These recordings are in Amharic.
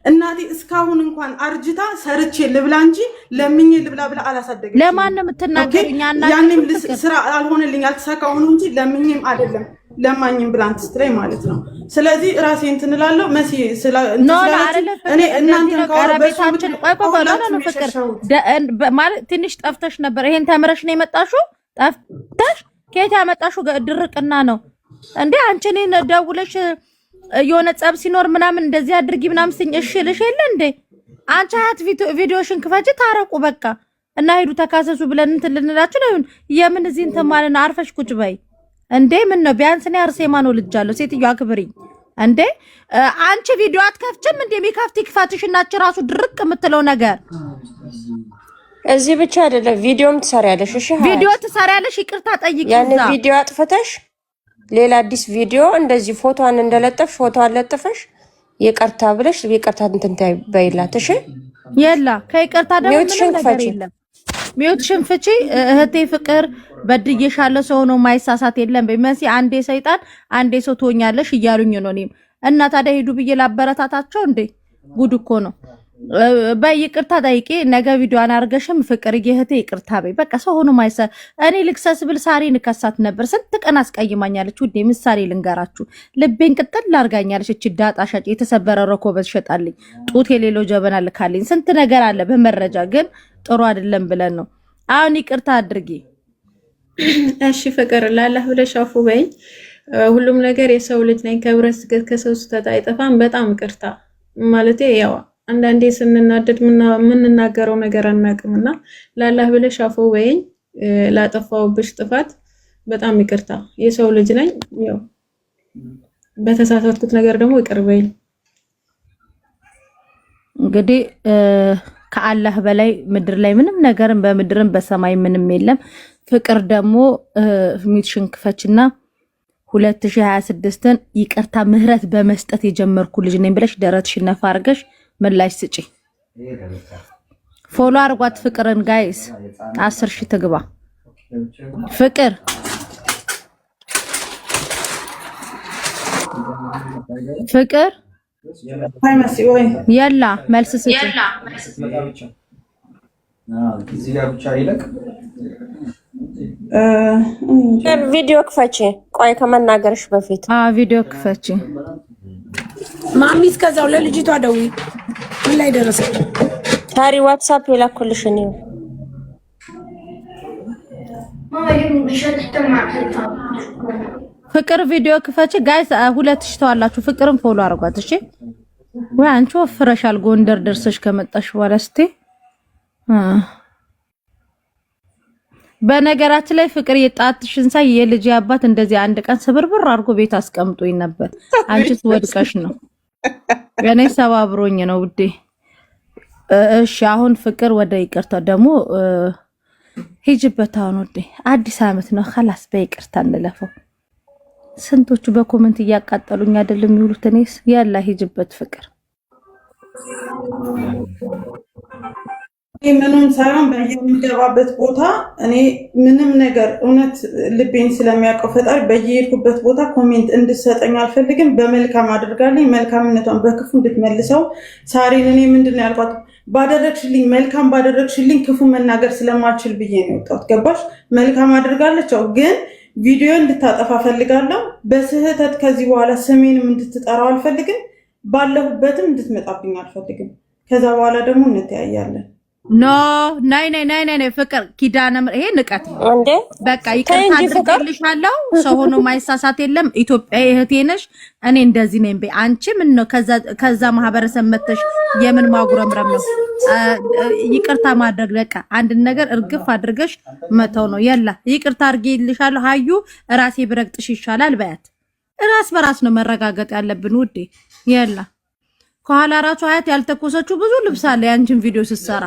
እናቴ እስካሁን እንኳን አርጅታ ሰርቼ ልብላ እንጂ ለምኜ ልብላ ብላ አላሳደገችኝ። ለማን ነው የምትናገሩኝ? ያኔም ስራ አልሆነልኝ አልተሳካሁን እንጂ ለምኜም አይደለም ለማኝም ብላ እንትን ስትለኝ ማለት ነው። ስለዚህ ራሴ እንትን እላለሁ መሲ እኔ እናንተን ከቤታችን ነው ፍቅር ማለት ትንሽ ጠፍተሽ ነበር። ይሄን ተምረሽ ነው የመጣሽው? ጠፍተሽ ከየት ያመጣሽው ድርቅና ነው እንዴ? አንቺ እኔን ደውለሽ የሆነ ጸብ ሲኖር ምናምን እንደዚህ አድርጊ ምናምን እሺ ልሽ የለ እንዴ? አንቺ አያት ቪዲዮሽን ክፈች ታረቁ በቃ እና ሄዱ ተካሰሱ ብለን እንትን ልንላችሁ ነው። የምን እዚህ እንትን ማለት ነው? አርፈሽ ቁጭ በይ እንዴ። ምን ነው ቢያንስ እኔ አርሴማ ነው ልጃለሁ። ሴትዮ አክብሪኝ እንዴ። አንቺ ቪዲዮ አትከፍችም እንዴ? የሚከፍት ይክፋትሽና አንቺ ራሱ ድርቅ የምትለው ነገር እዚህ ብቻ አይደለም። ቪዲዮም ትሰሪያለሽ። እሺ ቪዲዮ ትሰሪያለሽ። ይቅርታ ጠይቂ። ያን ቪዲዮ አጥፍተሽ ሌላ አዲስ ቪዲዮ እንደዚህ ፎቶዋን እንደለጠፍሽ ፎቶዋን ለጥፈሽ ይቅርታ ብለሽ ይቅርታ እንትን ታይበይላት። እሺ የላ ከይቅርታ ደግሞ ምንም ነገር የለም። ሚውትሽን ፍቺ እህቴ ፍቅር በድዬሻለሁ። ሰው ነው ማይሳሳት የለም በመሲ አንዴ ሰይጣን አንዴ ሰው ትሆኛለሽ እያሉኝ ነው። እኔም እና ታዲያ ሄዱ ብዬ ላበረታታቸው እንዴ? ጉድ እኮ ነው። በይቅርታ ጠይቄ ነገ ቪዲዮን አርገሽም ፍቅር እህቴ ይቅርታ በይ በቃ። ሰው ሆኖ ማይሰ እኔ ልክሰስ ብል ሳሪ ንከሳት ነበር። ስንት ቀን አስቀይማኛለች ውዴ። ምሳሌ ልንገራችሁ። ልቤን ቅጥል ላርጋኛለች። እቺ ዳጣ ሻጭ የተሰበረ ረኮበት ሸጣልኝ። ጡት የሌለው ጀበና ልካልኝ። ስንት ነገር አለ በመረጃ ግን ጥሩ አይደለም ብለን ነው። አሁን ይቅርታ አድርጊ እሺ ፍቅር ላላህ ብለሽ አፉ በይ። ሁሉም ነገር የሰው ልጅ ነኝ ከብረስ ከሰው ስተታ አይጠፋም። በጣም ይቅርታ ማለት ያው አንዳንዴ ስንናደድ ምንናገረው ነገር አናቅምና ላላህ ብለሽ አፉ በይ። ላጠፋውብሽ ጥፋት በጣም ይቅርታ። የሰው ልጅ ነኝ። ያው በተሳሳትኩት ነገር ደግሞ ይቅር በይ። እንግዲህ ከአላህ በላይ ምድር ላይ ምንም ነገርም በምድርም በሰማይ ምንም የለም። ፍቅር ደግሞ ሚትሽን ክፈችና 2026ን ይቅርታ ምህረት በመስጠት የጀመርኩ ልጅ ነኝ ብለሽ ደረትሽን ነፋ አርገሽ ምላሽ ስጪ። ፎሎ አርጓት ፍቅርን ጋይስ 10,000 ትግባ ፍቅር ፍቅር የላ መልስ ስጪ። እዚህ ጋር ብቻ ይለቅ ቪዲዮ ክፈቺ። ቆይ ከመናገርሽ በፊት ቪዲዮ ክፈቺ። ማሚ እስከዛው ለልጅቷ ደውይ። ምን ላይ ደረሰች? ታሪ ዋትስአፕ የላኩልሽ ነው። ፍቅር ቪዲዮ ክፈቺ ጋይስ 2000 ተዋላችሁ። ፍቅርን ፎሎ አርጓት እሺ። ወይ አንቺ ወፍረሻል ጎንደር ደርሰሽ ከመጣሽ በኋላ እስቲ በነገራችን ላይ ፍቅር የጣትሽን ሳይ የልጅ አባት እንደዚህ አንድ ቀን ስብርብር አድርጎ ቤት አስቀምጦኝ ነበር። አንቺስ ወድቀሽ ነው ገኔ ሰባብሮኝ ነው ውዴ። እሺ አሁን ፍቅር ወደ ይቅርታ ደግሞ ሂጅበት። አሁን ውዴ አዲስ አመት ነው خلاص በይቅርታ እንለፈው። ስንቶቹ በኮሜንት እያቃጠሉኝ አይደለም የሚውሉት። እኔስ ያላ ሂጅበት ፍቅር ምንም ሳይሆን በየምገባበት ቦታ እኔ ምንም ነገር እውነት ልቤን ስለሚያውቀው ፈጣሪ በየሄድኩበት ቦታ ኮሜንት እንድሰጠኝ አልፈልግም። በመልካም አድርጋልኝ መልካምነቷን በክፉ እንድትመልሰው ሳሪን እኔ ምንድነው ያልኳት ባደረግሽልኝ መልካም ባደረግሽልኝ ክፉ መናገር ስለማልችል ብዬ ነው የወጣሁት። ገባሽ? መልካም አድርጋለች ግን ቪዲዮ እንድታጠፋ ፈልጋለሁ። በስህተት ከዚህ በኋላ ስሜንም እንድትጠራው አልፈልግም። ባለሁበትም እንድትመጣብኝ አልፈልግም። ከዛ በኋላ ደግሞ እንተያያለን። ኖ ናይ ፍቅር ኪዳነ ይሄ ንቀት እንዴ! በቃ ይቅርታ አድርጌልሻለሁ። ሰው ሆኖ ማይሳሳት የለም። ኢትዮጵያ እህቴ ነሽ። እኔ እንደዚህ ነኝ በይ። አንቺ ምን ነው ከዛ ማህበረሰብ መተሽ የምን ማጉረምረም ነው? ይቅርታ ማድረግ በቃ አንድ ነገር እርግፍ አድርገሽ መተው ነው። የላ ይቅርታ አድርጌልሻለሁ ሀዩ ራሴ ብረግጥሽ ይሻላል በያት። ራስ በራስ ነው መረጋገጥ ያለብን ውዴ። የላ ከኋላ ራሱ አያት ያልተኮሰችው ብዙ ልብስ አለ። ያንቺን ቪዲዮ ስትሰራ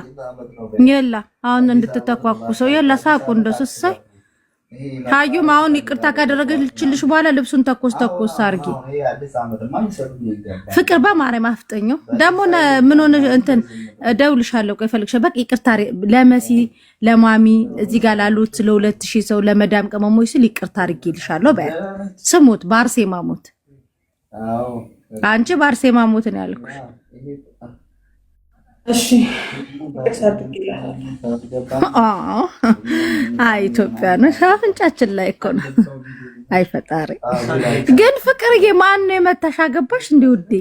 የላ አሁን እንድትተኳኩሰው የላ ሳቁ እንደሰሳይ ሀዩም አሁን ይቅርታ ካደረገችልሽ በኋላ ልብሱን ተኮስ አርጊ። ፍቅር በማርያም አፍጠኛው ደግሞ ምን ሆነ እንትን ደውልሻለሁ። ቆይ ፈልግሽ በቃ ይቅርታ ለመሲ ለማሚ እዚህ ጋር ላሉት ለ2000 ሰው ለመዳም ቀመሞች ስል ይቅርታ አርጊልሻለሁ በያት። ስሙት ባርሴማ ሞት አንቺ ባርሴማ ሞት ነው ያልኩሽ። እሺ ኢትዮጵያኖች አፍንጫችን ላይ እኮ ነው። አይ ፈጣሪ ግን ፍቅርዬ ማን ነው የመታሽ? አገባሽ እንዴ ውዴ?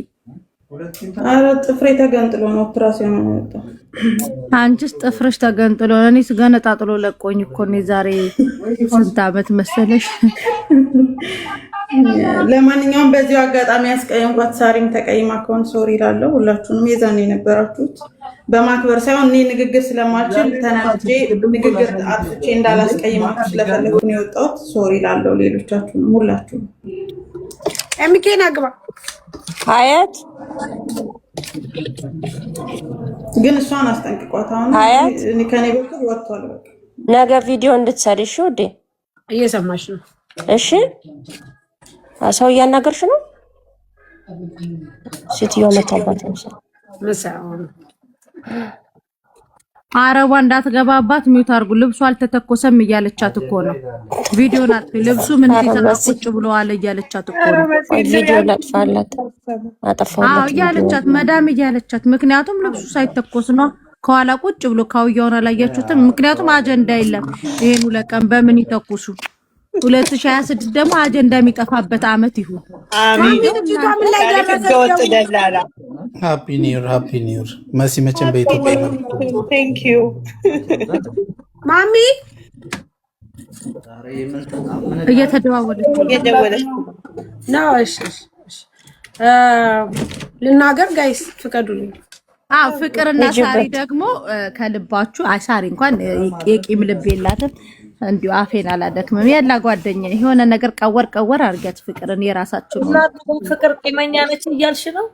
ኧረ ጥፍሬ ተገንጥሎ ነው ኦፕራሲዮን ነው የወጣው። አንቺስ ጥፍርሽ ተገንጥሎ ነው? እኔስ ገነጣጥሎ ለቆኝ እኮ ነው። ዛሬ ስንት ዓመት መሰለሽ? ለማንኛውም በዚሁ አጋጣሚ ያስቀየምኳት ሳሪም ተቀይማ ከሆነ ሶሪ እላለሁ። ሁላችሁንም የዛኔ የነበራችሁት በማክበር ሳይሆን እኔ ንግግር ስለማልችል ተናድጄ ንግግር አጥፍቼ እንዳላስቀይማችሁ ስለፈለኩ ነው የወጣሁት። ሶሪ እላለሁ ሌሎቻችሁንም ሁላችሁም። ኤምኬን አግባ ሀያት ግን እሷን አስጠንቅቋት። አሁን እኔ ከኔ በኩል ወጥቷል። በቃ ነገ ቪዲዮ እንድትሰሪ እሺ ውዴ። እየሰማሽ ነው? እሺ ሰው እያናገርሽ ነው? ሴትዮ መታባት ነው መሰለኝ። አረቧ እንዳትገባባት ሚውት አድርጉ። ልብሱ አልተተኮሰም እያለቻት እኮ ነው። ቪዲዮ ናት። ልብሱ ምን ተተኮጭ ብሎ አለ እያለቻት እኮ ነው። ቪዲዮ ላጥፋላት አጠፋላት። አዎ እያለቻት መዳም እያለቻት። ምክንያቱም ልብሱ ሳይተኮስ ነው ከኋላ ቁጭ ብሎ ካውያውን አላያችሁትም? ምክንያቱም አጀንዳ የለም። ይሄን ለቀን በምን ይተኩሱ? 2026 ደግሞ አጀንዳ የሚጠፋበት አመት ይሁን። አሜን። ሃፒ ኒው ይር መሲ መቼም በኢትዮጵያ ነው። ቴንክ ዩ ማሚ እየተደዋወለች ነው። እሺ ልናገር ጋይስ ፍቀዱልኝ። ፍቅርና ሳሪ ደግሞ ከልባችሁ ሳሪ እንኳን የቂም ልብ የላትም። እንዲሁ አፌን አላደክምም። ያላ ጓደኛ የሆነ ነገር ቀወር አርጋት ፍቅርን የራሳችሁ ነው። ፍቅር ቂመኛ ነች እያልሽ ነው?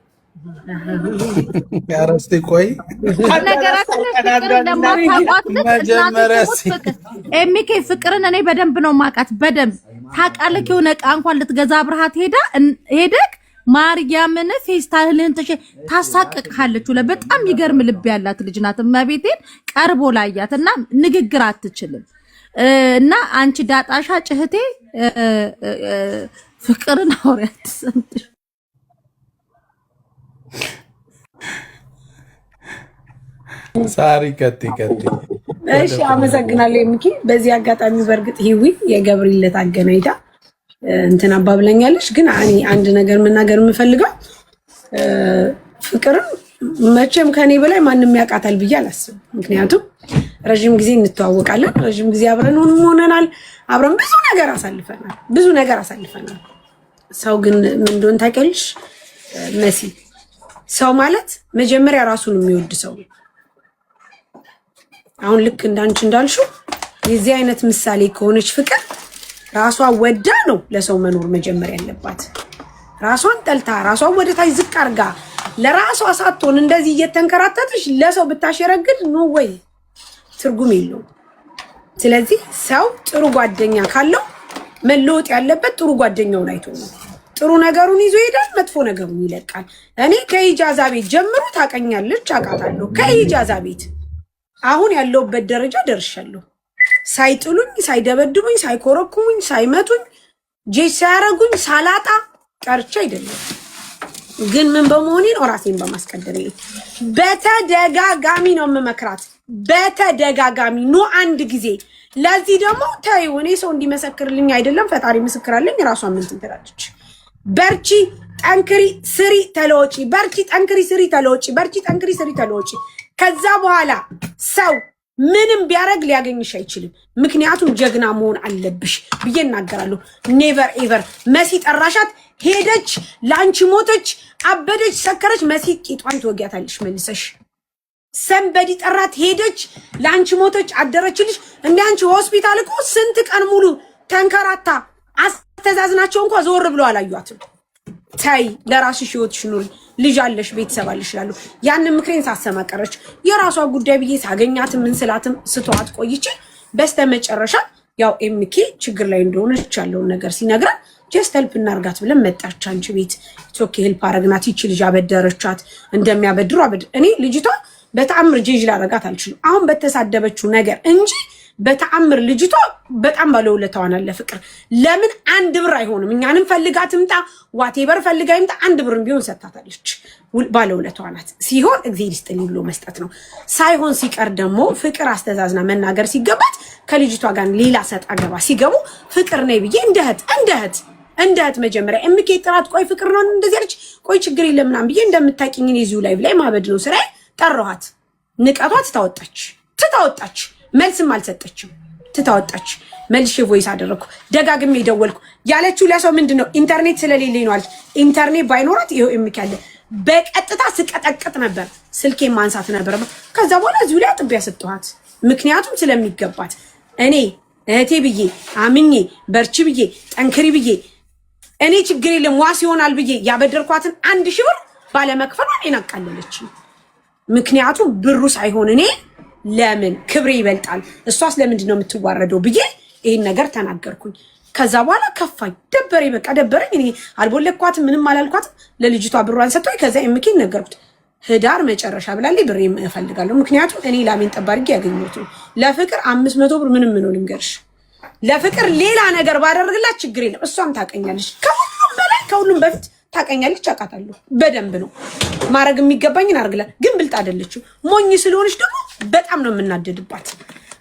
ያረስቲ ቆይ ነገራችን ፍቅር እንደማታውቋት ኤሚኬ ፍቅርን እኔ በደንብ ነው ማውቃት። በደንብ ታውቃለህ። የሆነ ዕቃ እንኳን ልትገዛ አብርሃት ሄደክ ማርያምን ፌስታልህን ታሳቅቅሃለች። በጣም ይገርም ልብ ያላት ልጅ ናት። እመቤቴን ቀርቦ ላያት እና ንግግር አትችልም። እና አንቺ ዳጣሻ ጭህቴ ፍቅርን አውሪያት ሰምተሽ ሳሪ ከቲ እሺ አመሰግናለሁ የሚኪ። በዚህ አጋጣሚ በእርግጥ ሂዊ የገብርኤል አገናኝታ እንትን አባብለኛለች። ግን እኔ አንድ ነገር መናገር የምፈልገው ፍቅርን መቼም ከኔ በላይ ማንም ያውቃታል ብዬ አላስብም። ምክንያቱም ረጅም ጊዜ እንተዋወቃለን፣ ረጅም ጊዜ አብረን ሆነናል፣ አብረን ብዙ ነገር አሳልፈናል። ሰው ግን ምን እንደሆነ ታውቂያለሽ መሲ? ሰው ማለት መጀመሪያ ራሱን የሚወድ ሰው ነው። አሁን ልክ እንዳንቺ እንዳልሽው የዚህ አይነት ምሳሌ ከሆነች ፍቅር ራሷ ወዳ ነው ለሰው መኖር መጀመሪያ ያለባት። ራሷን ጠልታ ራሷን ወደታች ዝቅ አርጋ ለራሷ ሳትሆን እንደዚህ እየተንከራተተሽ ለሰው ብታሸረግድ ኖ ወይ ትርጉም የለውም። ስለዚህ ሰው ጥሩ ጓደኛ ካለው መለወጥ ያለበት ጥሩ ጓደኛውን አይቶ ነው። ጥሩ ነገሩን ይዞ ይሄዳል፣ መጥፎ ነገሩን ይለቃል። እኔ ከኢጃዛ ቤት ጀምሮ ታቀኛለች፣ አውቃታለሁ። ከኢጃዛ ቤት አሁን ያለውበት ደረጃ ደርሻለሁ። ሳይጥሉኝ፣ ሳይደበድቡኝ፣ ሳይኮረኩሙኝ፣ ሳይመቱኝ፣ ጄስ ሳያረጉኝ ሳላጣ ቀርቻ አይደለም። ግን ምን በመሆኔ ነው? ራሴን በማስቀደም በተደጋጋሚ ነው የምመክራት። በተደጋጋሚ ኖ አንድ ጊዜ። ለዚህ ደግሞ ተይው፣ እኔ ሰው እንዲመሰክርልኝ አይደለም ፈጣሪ ምስክር አለኝ። ራሷን ምን ትላለች? በርቺ፣ ጠንክሪ፣ ስሪ፣ ተለወጪ። በርቺ፣ ጠንክሪ፣ ስሪ፣ ተለወጪ። በርቺ፣ ጠንክሪ፣ ስሪ፣ ተለወጪ። ከዛ በኋላ ሰው ምንም ቢያረግ ሊያገኝሽ አይችልም። ምክንያቱም ጀግና መሆን አለብሽ ብዬ እናገራለሁ። ኔቨር ኤቨር መሲ ጠራሻት፣ ሄደች፣ ላንቺ ሞተች፣ አበደች፣ ሰከረች፣ መሲ ቂጧን ትወጊያታለሽ መልሰሽ። ሰንበዲ ጠራት፣ ሄደች፣ ላንቺ ሞተች፣ አደረችልሽ። እንደ አንቺ ሆስፒታል እኮ ስንት ቀን ሙሉ ተንከራታ አስተዛዝናቸው እንኳን ዞር ብሎ አላዩአትም። ታይ ለራስሽ ህይወትሽ ኑሪ፣ ልጅ አለሽ፣ ቤተሰብ አለሽ ይላሉ። ያንን ምክሬን ሳሰማ ቀረች። የራሷ ጉዳይ ብዬ ሳገኛትም ምን ስላትም ስተዋት ቆይቼ በስተመጨረሻ ያው ኤምኬ ችግር ላይ እንደሆነች ያለውን ነገር ሲነግረን ጀስት ሄልፕ እናርጋት ብለን መጣች። አንቺ ቤት ኦኬ ሄልፕ አረግናት። ይቺ ልጅ አበደረቻት እንደሚያበድሩ እኔ ልጅቷ በተአምር ጄጅ ላረጋት አልችልም። አሁን በተሳደበችው ነገር እንጂ በተአምር ልጅቷ በጣም ባለውለታዋ ናት ለፍቅር። ለምን አንድ ብር አይሆንም? እኛንም ፈልጋ ትምጣ ዋቴቨር ፈልጋ ይምጣ፣ አንድ ብርም ቢሆን ሰጣታለች። ባለውለታዋ ናት። ሲሆን እግዚአብሔር ይስጥልኝ ብሎ መስጠት ነው። ሳይሆን ሲቀር ደግሞ ፍቅር አስተዛዝና መናገር ሲገባት ከልጅቷ ጋር ሌላ ሰጣ ገባ ሲገቡ ፍቅር ነይ ብዬ እንደ እህት መጀመሪያ እምኬ ጥራት ቆይ ፍቅር ነው እንደዚህ አለች። ቆይ ችግር የለም ምናምን ብዬ እንደምታውቂኝ እዚሁ ላይ ማበድ ነው ስራዬ። ጠራኋት። ንቀቷ ትታወጣች። መልስም አልሰጠችም። ትታወጣች። መልሼ ቮይስ አደረኩ። ደጋግሜ ደወልኩ። ያለችው ለሰው ምንድነው ኢንተርኔት ስለሌለኝ ነው አለች። ኢንተርኔት ባይኖራት ይሄው እምኬ አለ በቀጥታ ስቀጠቅጥ ነበር። ስልኬን ማንሳት ነበር። ከዛ በኋላ እዚሁ ላይ አጥቢያ ሰጠኋት። ምክንያቱም ስለሚገባት እኔ እህቴ ብዬ አምኜ በርቺ ብዬ ጠንክሪ ብዬ እኔ ችግር የለም ዋስ ይሆናል ብዬ ያበደርኳትን 1000 ብር ባለመክፈሏ እኔን አቃለለች። ምክንያቱም ብሩ ሳይሆን እኔ ለምን ክብሬ ይበልጣል፣ እሷስ ለምንድን ነው የምትዋረደው ብዬ ይሄን ነገር ተናገርኩኝ። ከዛ በኋላ ከፋኝ፣ ደበረኝ። በቃ ደበረኝ። እኔ አልቦለኳትም፣ ምንም አላልኳትም። ለልጅቷ ብሯን ሰጥቶኝ ከዛ እምኬን ነገርኩት። ህዳር መጨረሻ ብላልኝ ብሬ እፈልጋለሁ። ምክንያቱም እኔ ላሜን ጠባርጌ ያገኘሁት ለፍቅር 500 ብር ምንም ነው ልንገርሽ። ለፍቅር ሌላ ነገር ባደርግላት ችግር የለም። እሷም ታቀኛለች፣ ከሁሉም በላይ ከሁሉም በፊት ታቀኛለች። አውቃታለሁ በደንብ ነው ማድረግ የሚገባኝን አድርግላት። ግን ብልጥ አይደለችም፣ ሞኝ ስለሆነች ደግሞ በጣም ነው የምናደድባት።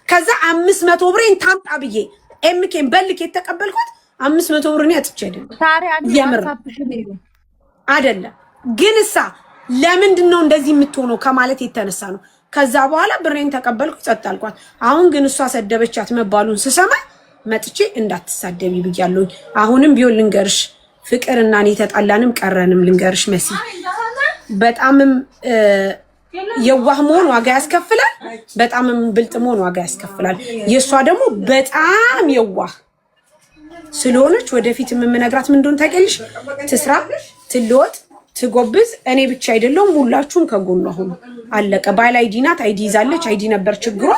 ከዛ 500 ብሬን ታምጣ ብዬ ኤምኬን በልክ የተቀበልኳት 500 ብርን ያጥቼ አይደለም ግን እሳ ለምንድን ነው እንደዚህ የምትሆነው ከማለት የተነሳ ነው። ከዛ በኋላ ብሬን ተቀበልኩ፣ ጸጥ አልኳት። አሁን ግን እሷ ሰደበቻት መባሉን ስሰማ መጥቼ እንዳትሳደቢ ብያለሁኝ። አሁንም ቢሆን ልንገርሽ ፍቅርና እኔ ተጣላንም ቀረንም ልንገርሽ መሲ በጣምም የዋህ መሆን ዋጋ ያስከፍላል፣ በጣምም ብልጥ መሆን ዋጋ ያስከፍላል። የሷ ደግሞ በጣም የዋህ ስለሆነች ወደፊት የምነግራት ምን እንደሆነ ታውቂያለሽ። ትስራ፣ ትለወጥ፣ ትጎብዝ። እኔ ብቻ አይደለም ሁላችሁም ከጎኗ ሁኑ። አለቀ። ባል አይዲ ናት፣ አይዲ ይዛለች። አይዲ ነበር ችግሯ፣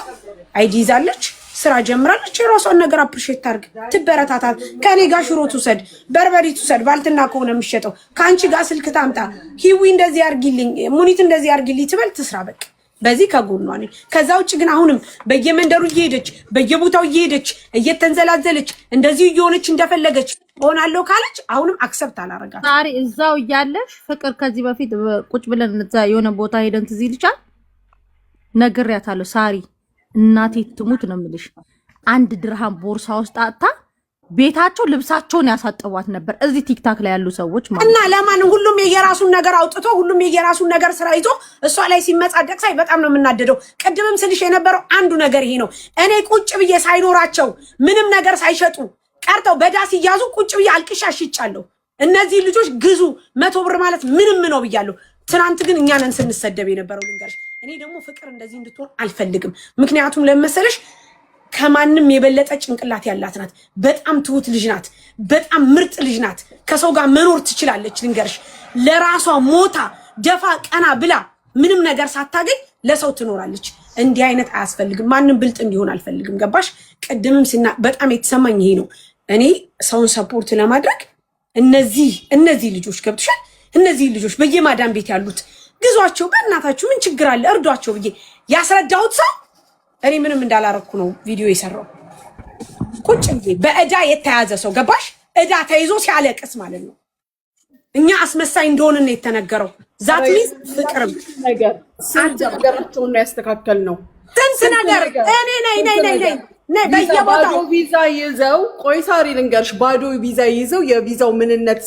አይዲ ይዛለች። ስራ ጀምራለች። የራሷን ነገር አፕሪሼት ታርግ፣ ትበረታታት። ከኔ ጋር ሽሮ ትውሰድ፣ በርበሬ ትውሰድ። ባልትና ከሆነ የሚሸጠው ከአንቺ ጋር ስልክ ታምጣ፣ ሂዊ እንደዚህ አርጊልኝ፣ ሙኒት እንደዚህ አርጊልኝ ትበል፣ ትስራ። በቃ በዚህ ከጎኗ ነኝ። ከዛ ውጭ ግን አሁንም በየመንደሩ እየሄደች በየቦታው እየሄደች እየተንዘላዘለች እንደዚህ እየሆነች እንደፈለገች ሆናለሁ ካለች አሁንም አክሰፕት አላረጋት። ሳሪ እዛው እያለሽ ፍቅር ከዚህ በፊት ቁጭ ብለን እዛ የሆነ ቦታ ሄደን ትዝ ይልሻል፣ ነግሬያታለሁ። ሳሪ እናቴ ትሙት ነው የምልሽ፣ 1 ድርሃም ቦርሳ ውስጥ አጣ ቤታቸው ልብሳቸውን ያሳጥቧት ነበር። እዚህ ቲክታክ ላይ ያሉ ሰዎች ማለት እና ለማን ሁሉም የየራሱን ነገር አውጥቶ ሁሉም የየራሱን ነገር ስራ ይዞ እሷ ላይ ሲመጻደቅ ሳይ በጣም ነው የምናደደው። ቅድምም ስልሽ የነበረው አንዱ ነገር ይሄ ነው። እኔ ቁጭ ብዬ ሳይኖራቸው ምንም ነገር ሳይሸጡ ቀርተው በዳስ ይያዙ ቁጭ ብዬ አልቅሻ ሽጫለሁ። እነዚህ ልጆች ግዙ 100 ብር ማለት ምንም ነው ብያለሁ። ትናንት ግን እኛ ነን ስንሰደብ የነበረው ልንገርሽ። እኔ ደግሞ ፍቅር እንደዚህ እንድትሆን አልፈልግም። ምክንያቱም ለመሰለሽ ከማንም የበለጠ ጭንቅላት ያላት ናት። በጣም ትሁት ልጅ ናት። በጣም ምርጥ ልጅ ናት። ከሰው ጋር መኖር ትችላለች። ልንገርሽ ለራሷ ሞታ ደፋ ቀና ብላ ምንም ነገር ሳታገኝ ለሰው ትኖራለች። እንዲህ አይነት አያስፈልግም። ማንም ብልጥ እንዲሆን አልፈልግም። ገባሽ? ቅድምም በጣም የተሰማኝ ይሄ ነው። እኔ ሰውን ሰፖርት ለማድረግ እነዚህ ልጆች ገብቶሻል? እነዚህ ልጆች በየማዳም ቤት ያሉት ግዟቸው፣ በእናታችሁ ምን ችግር አለ እርዷቸው ብዬ ያስረዳሁት ሰው እኔ ምንም እንዳላረኩ ነው ቪዲዮ የሰራው። ቁጭ ብዬ በእዳ የተያዘ ሰው ገባሽ? እዳ ተይዞ ሲያለቅስ ማለት ነው። እኛ አስመሳይ እንደሆንን ነው የተነገረው። ዛት ሚስ ፍቅርም ነገር ነገራቸውን ነው ያስተካከል ነው ስንት ነገር እኔ ነይ በየቦታው ቪዛ ይዘው ቆይ ሳሪ ልንገርሽ፣ ባዶ ቪዛ ይዘው የቪዛው ምንነት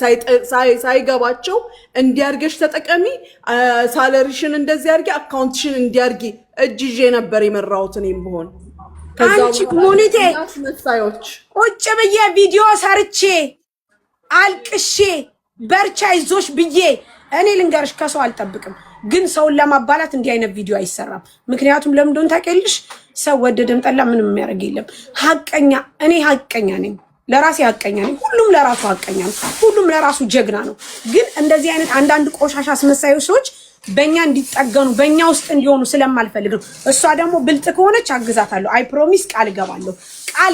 ሳይገባቸው እንዲያርገሽ ተጠቀሚ፣ ሳለሪሽን እንደዚህ አርጊ፣ አካውንትሽን እንዲያርጊ እጅ ይዤ ነበር የመራሁት እኔም ብሆን። አንቺ ሙኒቴ ቁጭ ብዬ ቪዲዮ ሰርቼ አልቅሼ በርቻ ይዞሽ ብዬ እኔ ልንገርሽ ከሰው አልጠብቅም። ግን ሰውን ለማባላት እንዲህ አይነት ቪዲዮ አይሰራም። ምክንያቱም ለምን እንደሆነ ታውቂያለሽ? ሰው ወደደም ጠላ ምንም የሚያደርግ የለም። ሀቀኛ እኔ ሀቀኛ ነኝ፣ ለራሴ ሀቀኛ ነኝ። ሁሉም ለራሱ ሀቀኛ ነው። ሁሉም ለራሱ ጀግና ነው። ግን እንደዚህ አይነት አንዳንድ ቆሻሻ አስመሳዩ ሰዎች በእኛ እንዲጠገኑ በእኛ ውስጥ እንዲሆኑ ስለማልፈልግ ነው። እሷ ደግሞ ብልጥ ከሆነች አግዛታለሁ። አይ ፕሮሚስ ቃል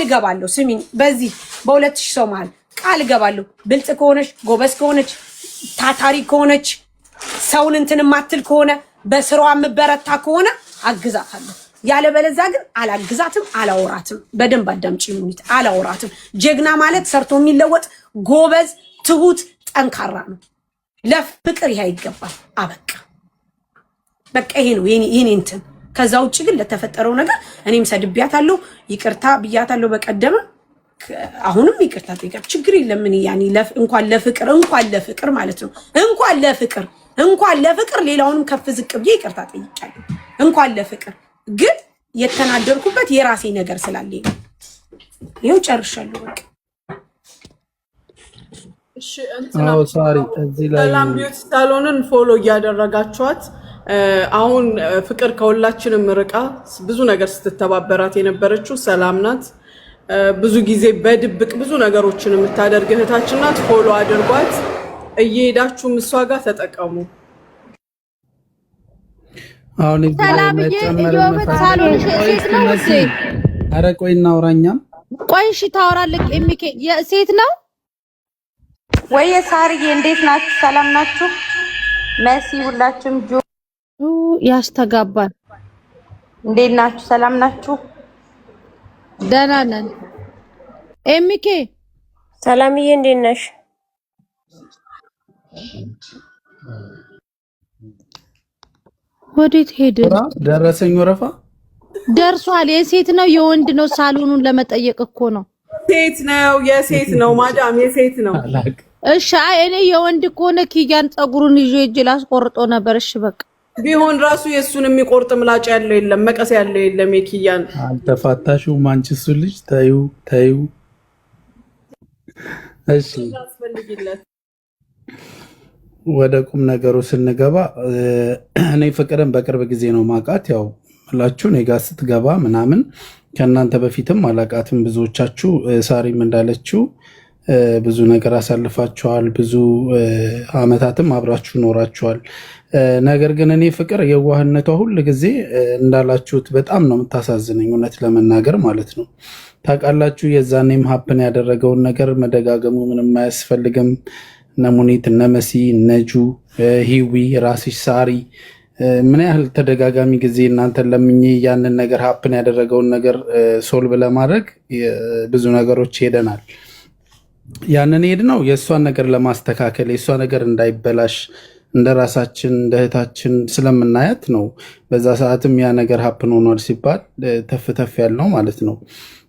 እገባለሁ። ስሚኝ፣ በዚህ በ2000 ሰው መሀል ቃል እገባለሁ። ብልጥ ከሆነች ጎበዝ ከሆነች ታታሪ ከሆነች ሰውን እንትን ማትል ከሆነ በስራዋ የምበረታ ከሆነ አግዛታለሁ። ያለበለዛ ግን አላግዛትም፣ አላወራትም። በደንብ አዳምጪ ሙኒት፣ አላወራትም። ጀግና ማለት ሰርቶ የሚለወጥ ጎበዝ፣ ትሁት፣ ጠንካራ ነው። ለፍቅር ይሄ ይገባል። አበቃ በቃ ይሄ ነው የኔ እንትን። ከዛ ውጭ ግን ለተፈጠረው ነገር እኔም ሰድቢያታለሁ፣ ይቅርታ ብያታለሁ በቀደም። አሁንም ይቅርታ ጠይቃት፣ ችግር የለም። ምን ያኒ እንኳን ለፍቅር ማለት ነው እንኳን ለፍቅር ሌላውንም ከፍ ዝቅ ብዬ ይቅርታ ጠይቃለሁ። እንኳን ለፍቅር ግን የተናደርኩበት የራሴ ነገር ስላለኝ ነው። ይኸው ጨርሻለሁ በቃ። እሺ ሰላም ቢዩቲ ሳሎንን ፎሎ እያደረጋችኋት አሁን ፍቅር ከሁላችንም ርቃ ብዙ ነገር ስትተባበራት የነበረችው ሰላም ናት። ብዙ ጊዜ በድብቅ ብዙ ነገሮችን የምታደርግ እህታችን ናት። ፎሎ አድርጓት፣ እየሄዳችሁም እሷ ጋር ተጠቀሙ። አሁን ሰላምዬ እዮበት ሳሎን ሴት ነው ወይስ? ኧረ ቆይ እናውራኛም። ቆይ እሺ ታወራለህ። ኤሚኬ ሴት ነው ወይ? ሳርዬ እንዴት ናችሁ? ሰላም ናችሁ? መሲ ሁላችሁም ያስተጋባል። እንዴት ናችሁ? ሰላም ናችሁ? ደህና ነን። ኤሚኬ ሰላምዬ እንዴት ነሽ? ወዴት ሄደ? ደረሰኝ ወረፋ ደርሷል። የሴት ነው የወንድ ነው? ሳሎኑን ለመጠየቅ እኮ ነው። ሴት ነው፣ የሴት ነው ማዳም፣ የሴት ነው። እሺ እኔ የወንድ ከሆነ ኪያን ፀጉሩን ይዤ እጅ ላስቆርጦ ነበር። እሺ በቃ ቢሆን ራሱ የሱን የሚቆርጥ ምላጭ ያለው የለም፣ መቀስ ያለው የለም። የኪያን አልተፋታሽው ማንችሱ ልጅ ታዩ። እሺ ወደ ቁም ነገሩ ስንገባ እኔ ፍቅርን በቅርብ ጊዜ ነው ማውቃት። ያው ሁላችሁ እኔ ጋር ስትገባ ምናምን ከእናንተ በፊትም አላውቃትም። ብዙዎቻችሁ ሳሪም እንዳለችው ብዙ ነገር አሳልፋችኋል፣ ብዙ አመታትም አብራችሁ ኖራችኋል። ነገር ግን እኔ ፍቅር የዋህነቷ ሁል ጊዜ እንዳላችሁት በጣም ነው የምታሳዝነኝ፣ እውነት ለመናገር ማለት ነው። ታውቃላችሁ የዛኔም ሀፕን ያደረገውን ነገር መደጋገሙ ምንም አያስፈልግም። እነ ሙኒት፣ እነ መሲ፣ እነጁ፣ ሂዊ፣ ራስሽ ሳሪ ምን ያህል ተደጋጋሚ ጊዜ እናንተን ለምኜ ያንን ነገር ሀፕን ያደረገውን ነገር ሶልቭ ለማድረግ ብዙ ነገሮች ሄደናል። ያንን ሄድ ነው የእሷን ነገር ለማስተካከል የእሷ ነገር እንዳይበላሽ እንደ ራሳችን እንደ እህታችን ስለምናያት ነው። በዛ ሰዓትም ያ ነገር ሀፕን ሆኗል ሲባል ተፍተፍ ያልነው ማለት ነው።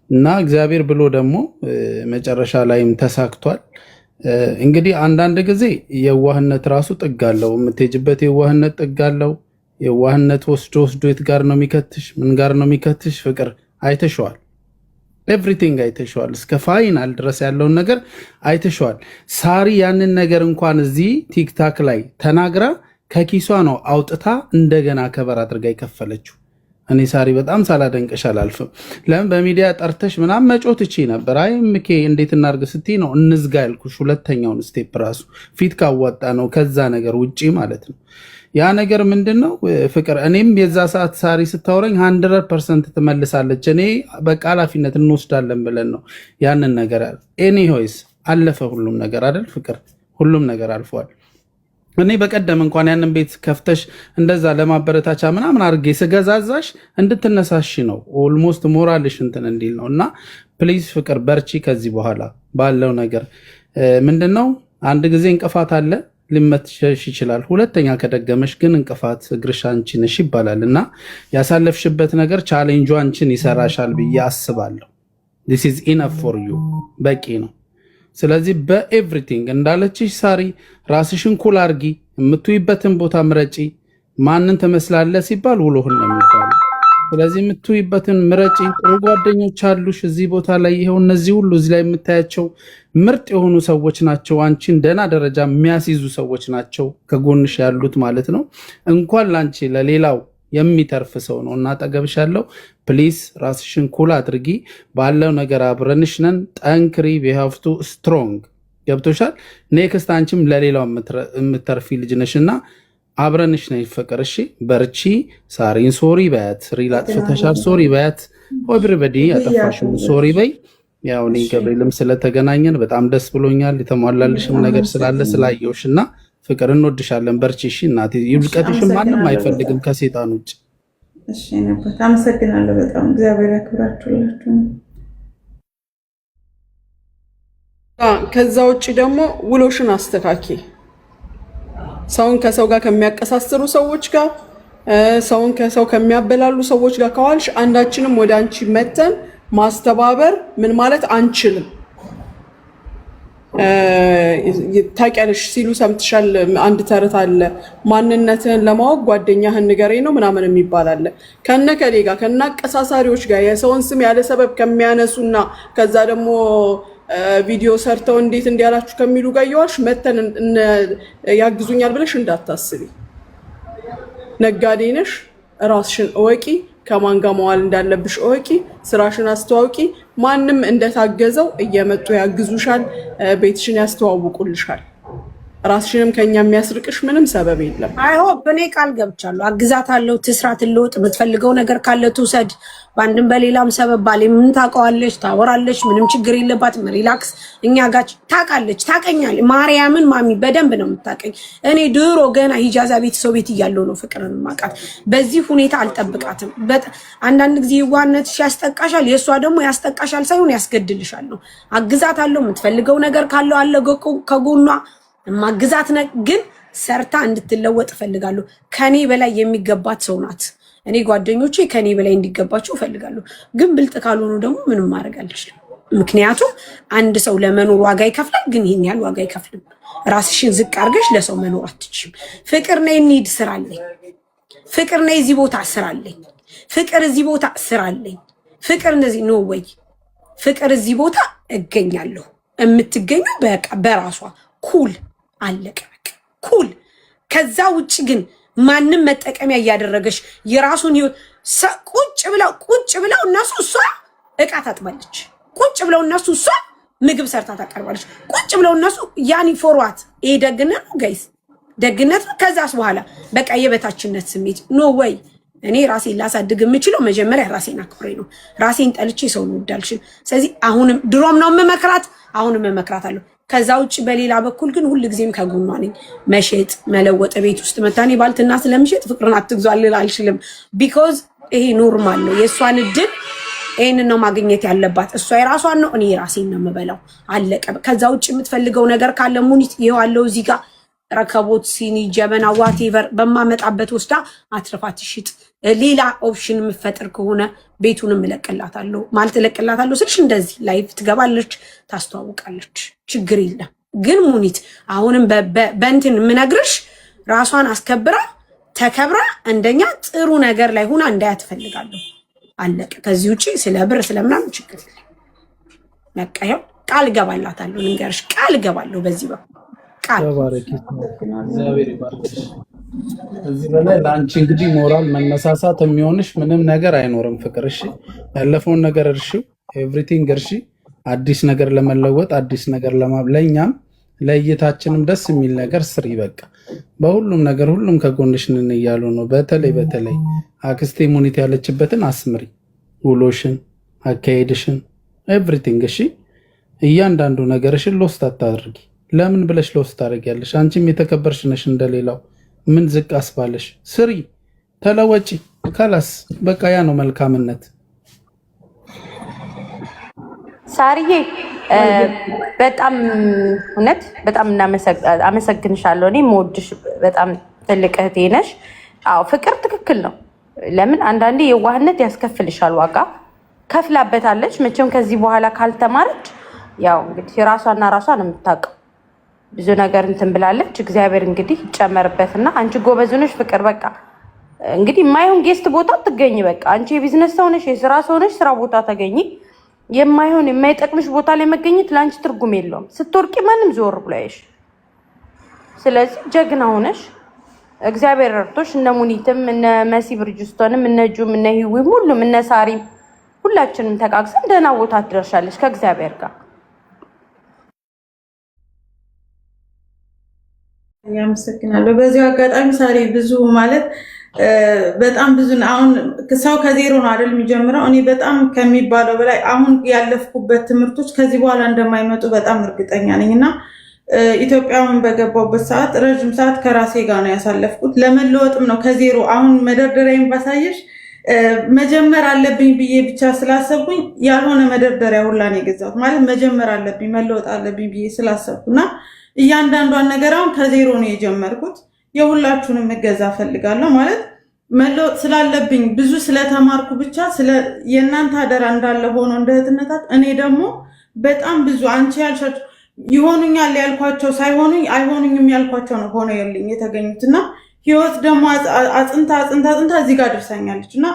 እና እግዚአብሔር ብሎ ደግሞ መጨረሻ ላይም ተሳክቷል። እንግዲህ አንዳንድ ጊዜ የዋህነት ራሱ ጥግ አለው። የምትሄጅበት የዋህነት ጥግ አለው። የዋህነት ወስዶ የት ጋር ነው የሚከትሽ? ምን ጋር ነው የሚከትሽ? ፍቅር አይተሸዋል። ኤቭሪቲንግ አይተሸዋል። እስከ ፋይናል ድረስ ያለውን ነገር አይተሸዋል። ሳሪ ያንን ነገር እንኳን እዚህ ቲክታክ ላይ ተናግራ ከኪሷ ነው አውጥታ እንደገና ከበር አድርጋ የከፈለችው። እኔ ሳሪ በጣም ሳላደንቅሽ አላልፍም። ለምን በሚዲያ ጠርተሽ ምናምን መጮት እቺ ነበር። አይ ምኬ እንዴት እናርግ ስትይ ነው እንዝጋ ያልኩሽ። ሁለተኛውን ስቴፕ ራሱ ፊት ካወጣ ነው ከዛ ነገር ውጪ ማለት ነው። ያ ነገር ምንድነው ፍቅር? እኔም የዛ ሰዓት ሳሪ ስታወረኝ 100% ትመልሳለች። እኔ በቃ ኃላፊነት እንወስዳለን ብለን ነው ያንን ነገር ያለ። ኤኒዌይስ አለፈ ሁሉም ነገር አይደል ፍቅር? ሁሉም ነገር አልፏል። እኔ በቀደም እንኳን ያንን ቤት ከፍተሽ እንደዛ ለማበረታቻ ምናምን አድርጌ ስገዛዛሽ እንድትነሳሽ ነው። ኦልሞስት ሞራልሽ እንትን እንዲል ነው። እና ፕሊዝ ፍቅር በርቺ። ከዚህ በኋላ ባለው ነገር ምንድነው አንድ ጊዜ እንቅፋት አለ ሊመትሽ ይችላል። ሁለተኛ ከደገመሽ ግን እንቅፋት እግርሽ አንቺ ነሽ ይባላል። እና ያሳለፍሽበት ነገር ቻሌንጁ አንቺን ይሰራሻል ብዬ አስባለሁ። this is enough for you በቂ ነው። ስለዚህ በኤቭሪቲንግ እንዳለችሽ ሳሪ ራስሽን ኩል አርጊ፣ የምትውይበትን ቦታ ምረጪ። ማንን ትመስላለህ ሲባል ውሎህን ነው የሚባለው። ስለዚህ የምትውይበትን ምረጪ። ጥሩ ጓደኞች አሉሽ እዚህ ቦታ ላይ። ይኸው እነዚህ ሁሉ እዚህ ላይ የምታያቸው ምርጥ የሆኑ ሰዎች ናቸው። አንቺን ደህና ደረጃ የሚያስይዙ ሰዎች ናቸው ከጎንሽ ያሉት ማለት ነው። እንኳን ላንቺ ለሌላው የሚተርፍ ሰው ነው እና አጠገብሽ ያለው። ፕሊስ ራስሽን ኩል አድርጊ። ባለው ነገር አብረንሽ ነን። ጠንክሪ። ቢሃፍቱ ስትሮንግ ገብቶሻል። ኔክስት አንቺም ለሌላው የምተርፊ ልጅ ነሽ እና አብረንሽ ነኝ ፍቅር። እሺ በርቺ። ሳሪን ሶሪ በያት። ሪል አጥፍተሻል ሶሪ በያት። ኤቭሪባዲ ያጠፋሽው ሶሪ በይ። ያው እኔ ገብርኤልም ስለተገናኘን በጣም ደስ ብሎኛል። የተሟላልሽም ነገር ስላለ ስላየውሽ እና ፍቅር እንወድሻለን። በርቺ እሺ እናቴ። ይብቀትሽም ማንም አይፈልግም ከሴጣን ውጭ። እሺ ነበር። አመሰግናለሁ በጣም እግዚአብሔር ያክብራችሁላችሁ። ከዛ ውጪ ደግሞ ውሎሽን አስተካኪ። ሰውን ከሰው ጋር ከሚያቀሳስሩ ሰዎች ጋር ሰውን ከሰው ከሚያበላሉ ሰዎች ጋር ከዋልሽ አንዳችንም ወደ አንቺ መተን ማስተባበር ምን ማለት አንችልም። ታውቂያለሽ ሲሉ ሰምተሻል። አንድ ተረት አለ፣ ማንነትህን ለማወቅ ጓደኛህን ንገረኝ ነው ምናምን የሚባል አለ። ከነከሌ ጋር ከናቀሳሳሪዎች ጋር የሰውን ስም ያለ ሰበብ ከሚያነሱና ከዛ ደግሞ ቪዲዮ ሰርተው እንዴት እንዲያላችሁ ከሚሉ ጋር እየዋልሽ መተን ያግዙኛል ብለሽ እንዳታስቢ። ነጋዴ ነሽ፣ ራስሽን እወቂ፣ ከማን ጋር መዋል እንዳለብሽ እወቂ፣ ስራሽን አስተዋውቂ። ማንም እንደታገዘው እየመጡ ያግዙሻል፣ ቤትሽን ያስተዋውቁልሻል። ራስሽንም ከኛ የሚያስርቅሽ ምንም ሰበብ የለም። አይ ሆፕ እኔ ቃል ገብቻለሁ፣ አግዛታለሁ፣ ትስራ፣ ትለወጥ፣ የምትፈልገው ነገር ካለ ትውሰድ። በአንድም በሌላም ሰበብ ባሌ ምን ታውቀዋለች፣ ታወራለች፣ ምንም ችግር የለባትም። ሪላክስ። እኛ ጋር ታውቃለች፣ ታውቀኛለች። ማርያምን ማሚ በደንብ ነው የምታውቀኝ። እኔ ድሮ ገና ሂጃዛ ቤተሰብ ቤት እያለሁ ነው ፍቅርን ማውቃት። በዚህ ሁኔታ አልጠብቃትም። አንዳንድ ጊዜ የዋህነትሽ ያስጠቃሻል፣ የእሷ ደግሞ ያስጠቃሻል ሳይሆን ያስገድልሻል ነው። አግዛታለሁ፣ የምትፈልገው ነገር ካለው አለ ከጎኗ ማግዛት ግን ሰርታ እንድትለወጥ እፈልጋለሁ። ከኔ በላይ የሚገባት ሰው ናት። እኔ ጓደኞቼ ከኔ በላይ እንዲገባቸው እፈልጋለሁ። ግን ብልጥ ካልሆኑ ደግሞ ምንም ማድረግ አልችልም። ምክንያቱም አንድ ሰው ለመኖር ዋጋ ይከፍላል፣ ግን ይሄን ያህል ዋጋ አይከፍልም። ራስሽን ዝቅ አድርገሽ ለሰው መኖር አትችይም። ፍቅር ነይ እንሂድ ስራለኝ፣ ፍቅር ነይ እዚህ ቦታ ስራለኝ፣ ፍቅር እዚህ ቦታ ስራለኝ፣ ፍቅር እንደዚህ ኖ ወይ ፍቅር እዚህ ቦታ እገኛለሁ። የምትገኘው በቃ በራሷ ኩል አለቀ በቃ ኩል። ከዛ ውጭ ግን ማንም መጠቀሚያ እያደረገች የራሱን ህይወት ቁጭ ብለው እነሱ እሷ እቃ ታጥባለች፣ ቁጭ ብለው እነሱ እሷ ምግብ ሰርታ ታቀርባለች፣ ቁጭ ብለው እነሱ ያኒ ፎርዋት። ይሄ ደግነት ነው ጋይስ፣ ደግነት ነው። ከዛስ በኋላ በቃ የበታችነት ስሜት ኖ ወይ። እኔ ራሴን ላሳድግ የምችለው መጀመሪያ ራሴን አክብሬ ነው። ራሴን ጠልቼ ሰው ነው ወዳልሽን። ስለዚህ አሁንም ድሮም ነው መመክራት፣ አሁንም መመክራታለሁ። ከዛ ውጭ በሌላ በኩል ግን ሁሉ ጊዜም ከጎኗ ነኝ። መሸጥ መለወጥ ቤት ውስጥ መታኔ ባልትና ስለምሸጥ ፍቅርን አትግዟል አልችልም። ቢኮዝ ይሄ ኖርማል ነው። የእሷን እድል ይሄንን ነው ማግኘት ያለባት። እሷ የራሷን ነው፣ እኔ የራሴን ነው የምበላው። አለቀ። ከዛ ውጭ የምትፈልገው ነገር ካለ ሙኒት ይሄው አለው እዚህ ጋር ረከቦት፣ ሲኒ፣ ጀበና ዋቴቨር በማመጣበት ወስዳ አትርፋት ትሽጥ። ሌላ ኦፕሽን የምፈጥር ከሆነ ቤቱንም እለቅላታለሁ ማለት እለቅላታለሁ ስልሽ እንደዚህ ላይፍ ትገባለች፣ ታስተዋውቃለች፣ ችግር የለም። ግን ሙኒት አሁንም በእንትን የምነግርሽ ራሷን አስከብራ ተከብራ እንደኛ ጥሩ ነገር ላይ ሆና እንዳያት እፈልጋለሁ። አለቀ። ከዚህ ውጪ ስለ ብር ስለምናምን ችግር የለም። በቃ ይኸው ቃል እገባላታለሁ፣ ልንገርሽ ቃል እገባለሁ በዚህ በኩል እዚህ በላይ ለአንቺ እንግዲህ ሞራል መነሳሳት የሚሆንሽ ምንም ነገር አይኖርም። ፍቅር እሺ፣ ያለፈውን ነገር እርሺ፣ ኤቭሪቲንግ እርሺ። አዲስ ነገር ለመለወጥ አዲስ ነገር ለማብለኛም ለእይታችንም ደስ የሚል ነገር ስሪ። በቃ በሁሉም ነገር ሁሉም ከጎንሽ ነን እያሉ ነው። በተለይ አክስቴ ሙኒት ያለችበትን አስምሪ፣ ውሎሽን፣ አካሄድሽን፣ ኤቭሪቲንግ እሺ። እያንዳንዱ ነገርሽን ሎስት አታድርጊ። ለምን ብለሽ ሎስት ታደርጊያለሽ? አንቺም የተከበርሽ ነሽ እንደሌላው። ምን ዝቅ አስባለሽ? ስሪ፣ ተለወጪ። ከላስ በቃ ያ ነው መልካምነት። ሳርዬ በጣም እውነት በጣም አመሰግንሻለሁ። እኔ የምወድሽ በጣም ትልቅ እህቴ ነሽ። አዎ ፍቅር ትክክል ነው። ለምን አንዳንዴ የዋህነት ያስከፍልሻል ዋጋ። ከፍላበታለች። መቼም ከዚህ በኋላ ካልተማረች ያው እንግዲህ ራሷና ራሷን የምታውቀው ብዙ ነገር እንትን ብላለች። እግዚአብሔር እንግዲህ ይጨመርበትና አንቺ ጎበዝ ነሽ ፍቅር። በቃ እንግዲህ የማይሆን ጌስት ቦታ ትገኝ። በቃ አንቺ የቢዝነስ ሰው ነሽ፣ የስራ ሰው ነሽ፣ ስራ ቦታ ተገኝ። የማይሆን የማይጠቅምሽ ቦታ ላይ መገኘት ለአንቺ ትርጉም የለውም። ስትወርቂ ማንም ዞር ብሎ ያይሽ። ስለዚህ ጀግና ሆነሽ እግዚአብሔር ረድቶሽ እነ ሙኒትም እነ መሲ ብርጅስቶንም እነ ጁም እነ ሂዊም ሁሉም እነ ሳሪም ሁላችንም ተቃቅሰን ደህና ቦታ ትደርሻለሽ ከእግዚአብሔር ጋር። ያመሰግናለሁ። በዚሁ አጋጣሚ ሳሪ ብዙ ማለት በጣም ብዙ አሁን ሰው ከዜሮ ነው አይደል የሚጀምረው። እኔ በጣም ከሚባለው በላይ አሁን ያለፍኩበት ትምህርቶች ከዚህ በኋላ እንደማይመጡ በጣም እርግጠኛ ነኝ እና ኢትዮጵያውን በገባሁበት ሰዓት ረጅም ሰዓት ከራሴ ጋር ነው ያሳለፍኩት። ለመለወጥም ነው ከዜሮ አሁን መደርደሪያዬን ባሳየሽ መጀመር አለብኝ ብዬ ብቻ ስላሰብኩኝ ያልሆነ መደርደሪያ ሁላ ነው የገዛሁት። ማለት መጀመር አለብኝ መለወጥ አለብኝ ብዬ ስላሰብኩና እያንዳንዷን ነገር አሁን ከዜሮ ነው የጀመርኩት። የሁላችሁንም እገዛ ፈልጋለሁ። ማለት መለወጥ ስላለብኝ ብዙ ስለተማርኩ ብቻ የእናንተ አደራ እንዳለ ሆኖ እንደ እህትነታት እኔ ደግሞ በጣም ብዙ አንቺ ያልሻቸው ይሆኑኛል ያልኳቸው ሳይሆኑኝ አይሆኑኝም ያልኳቸው ነው ሆነ ያለኝ የተገኙትና ህይወት ደግሞ አጥንታ እዚህ ጋር ደርሳኛለች እና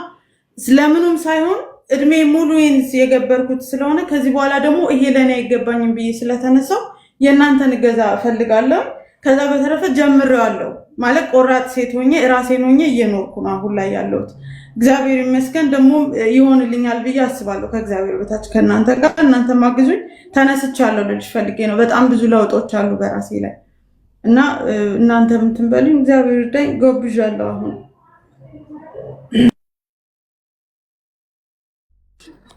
ስለምንም ሳይሆን እድሜ ሙሉ የገበርኩት ስለሆነ ከዚህ በኋላ ደግሞ ይሄ ለኔ አይገባኝም ብዬ ስለተነሳው የእናንተን እገዛ እፈልጋለሁ። ከዛ በተረፈ ጀምሬዋለሁ ማለት ቆራጥ ሴት ሆኜ ራሴን ሆኜ እየኖርኩ ነው አሁን ላይ ያለሁት። እግዚአብሔር ይመስገን ደግሞ ይሆንልኛል ብዬ አስባለሁ። ከእግዚአብሔር በታች ከእናንተ ጋር እናንተ ማግዙኝ ተነስቻለሁ ልልሽ ፈልጌ ነው። በጣም ብዙ ለውጦች አሉ በራሴ ላይ እና እናንተ ምትንበሉኝ እግዚአብሔር ይርዳኝ። ጎብዣለሁ አሁን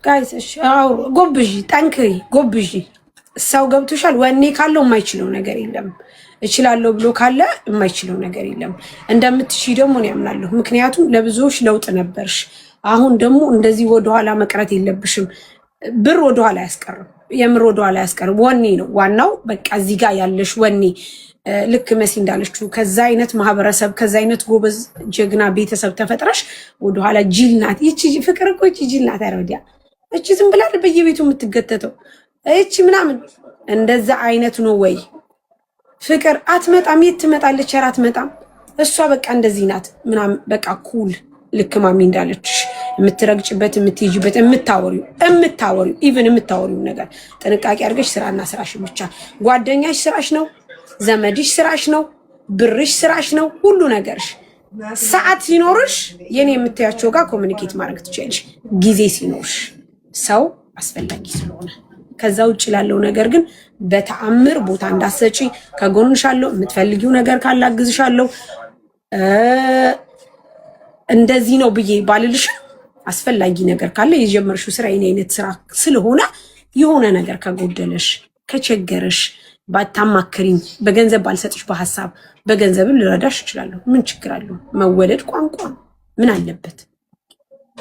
ጋይስ። እሺ አው ጎብዢ፣ ጠንክሪ፣ ጎብዢ። ሰው ገብቶሻል። ወኔ ካለው የማይችለው ነገር የለም። እችላለሁ ብሎ ካለ የማይችለው ነገር የለም። እንደምትሺ ደግሞ ነው ያምናለሁ። ምክንያቱም ለብዙዎች ለውጥ ነበርሽ። አሁን ደግሞ እንደዚህ ወደኋላ መቅረት የለብሽም። ብር ወደኋላ አያስቀርም። የምር ወደኋላ አያስቀርም። ወኔ ነው ዋናው። በቃ እዚህ ጋር ያለሽ ወኔ ልክ መሲ እንዳለችው ከዛ አይነት ማህበረሰብ ከዛ አይነት ጎበዝ ጀግና ቤተሰብ ተፈጥረሽ ወደኋላ ጅል ናት ይቺ ፍቅር እኮ ይቺ ጅል ናት። አረዲያ እቺ ዝም ብላ በየቤቱ የምትገተተው እቺ ምናምን እንደዛ አይነት ነው ወይ ፍቅር? አትመጣም። የት ትመጣለች? ኧረ አትመጣም። እሷ በቃ እንደዚህ ናት ምናምን በቃ ኩል ልክ ማሚ እንዳለችሽ የምትረግጭበት የምትይጅበት የምታወሪው ኢቭን የምታወሪው ነገር ጥንቃቄ አድርገሽ ስራና ስራሽን ብቻ። ጓደኛሽ ስራሽ ነው፣ ዘመድሽ ስራሽ ነው፣ ብርሽ ስራሽ ነው፣ ሁሉ ነገርሽ። ሰዓት ሲኖርሽ የኔ የምታያቸው ጋር ኮሙኒኬት ማድረግ ትችያለሽ፣ ጊዜ ሲኖርሽ ሰው አስፈላጊ ስለሆነ። ከዛ ውጭ ላለው ነገር ግን በተአምር ቦታ እንዳሰጪ ከጎንሻለሁ። የምትፈልጊው ነገር ካላግዝሻለሁ። እንደዚህ ነው ብዬ ባልልሽ አስፈላጊ ነገር ካለ የጀመርሽው ስራ የኔ አይነት ስራ ስለሆነ የሆነ ነገር ከጎደለሽ ከቸገረሽ ባታማክሪኝ በገንዘብ ባልሰጥሽ በሐሳብ በገንዘብም ልረዳሽ እችላለሁ። ምን ችግር አለው? መወደድ ቋንቋ ምን አለበት?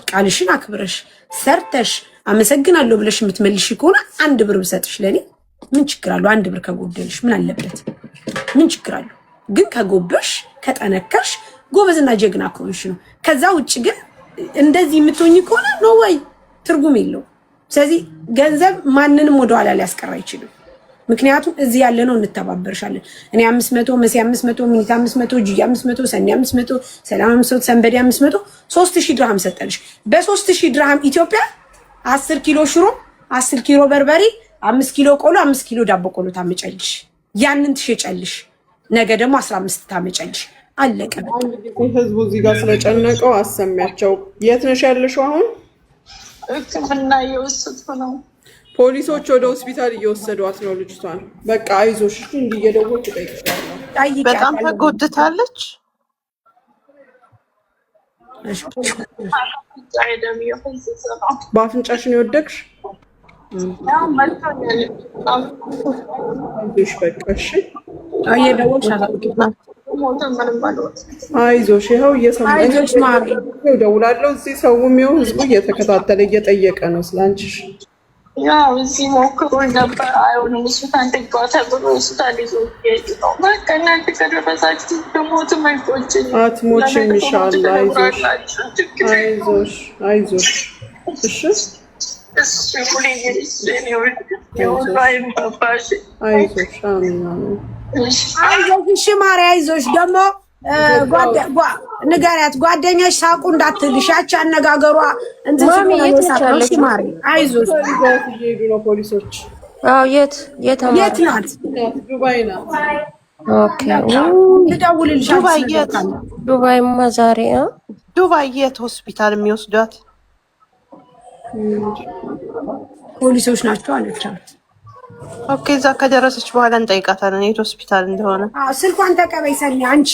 ቃልሽን አክብረሽ ሰርተሽ አመሰግናለሁ ብለሽ የምትመልሽ ከሆነ 1 ብር ብሰጥሽ ለኔ ምን ችግር አለው? 1 ብር ከጎደልሽ ምን አለበት? ምን ችግር አለው? ግን ከጎበሽ ከጠነከርሽ ጎበዝና ጀግና ከሆንሽ ነው። ከዛ ውጭ ግን እንደዚህ የምትሆኝ ከሆነ ነው ወይ ትርጉም የለው። ስለዚህ ገንዘብ ማንንም ወደኋላ ሊያስቀር አይችልም። ምክንያቱም እዚህ ያለ ነው እንተባበርሻለን። እኔ 500 መሲ 500 ሚኒት 500 ጂ 500 ሰኒ 500 ሰላም 500 ሰንበዲ 500 3000 ድርሃም ሰጠልሽ። በ3000 ድርሃም ኢትዮጵያ 10 ኪሎ ሽሮ 10 ኪሎ በርበሬ 5 ኪሎ ቆሎ 5 ኪሎ ዳቦ ቆሎ ታመጫልሽ። ያንን ትሸጫልሽ። ነገ ደግሞ 15 ታመጫልሽ። አለቀ። አንድ ጊዜ ህዝቡ እዚህ ጋር ስለጨነቀው አሰሚያቸው። የት ነሽ ያለሽው አሁን? ሕክምና እየወሰድኩ ነው። ፖሊሶች ወደ ሆስፒታል እየወሰዷት ነው ልጅቷን። በቃ አይዞሽ እንዲህ እየደወልኩ እጠይቅሻለሁ። በጣም ተጎድታለች። በአፍንጫሽ ነው የወደቅሽ? አይዞሽ በቃ እሺ። አይዞሽ ይኸው እየሰማኝ እደውላለሁ። እዚህ ሰውም ይኸው ህዝቡ እየተከታተለ እየጠየቀ ነው ስላንቺሽ። ያው እዚህ ሞክሮኝ ነበር አይሆንም። ሆስፒታል ትግባ ተብሎ ሆስፒታል ይዞ ሄድ ነው። በቃ እናንተ ከደረሳችሁ ደግሞ አይቆጭኝ። አትሞችም ኢንሻአላህ። አይዞሽ አይዞሽ እሺ አይዞሽ አይዞሽ ማሪ አይዞሽ። ደግሞ ንገሪያት ጓደኛሽ ሳቁ እንዳትልሽ። ያቺ አነጋገሯ እንትን ሲሆንሽ ማሪ አይዞሽ። እየሄዱ ነው ፖሊሶች። አዎ የት ናት? ዱባይ ናት። ኦኬ ልደውልልሽ። ዱባይማ ዛሬ ዱባይ የት ሆስፒታል የሚወስዷት? ፖሊሶች ናቸው አለቻት። ኦኬ እዛ ከደረሰች በኋላ እንጠይቃታለን የት ሆስፒታል እንደሆነ። ስልኳን ተቀበይ ሰኒ አንቺ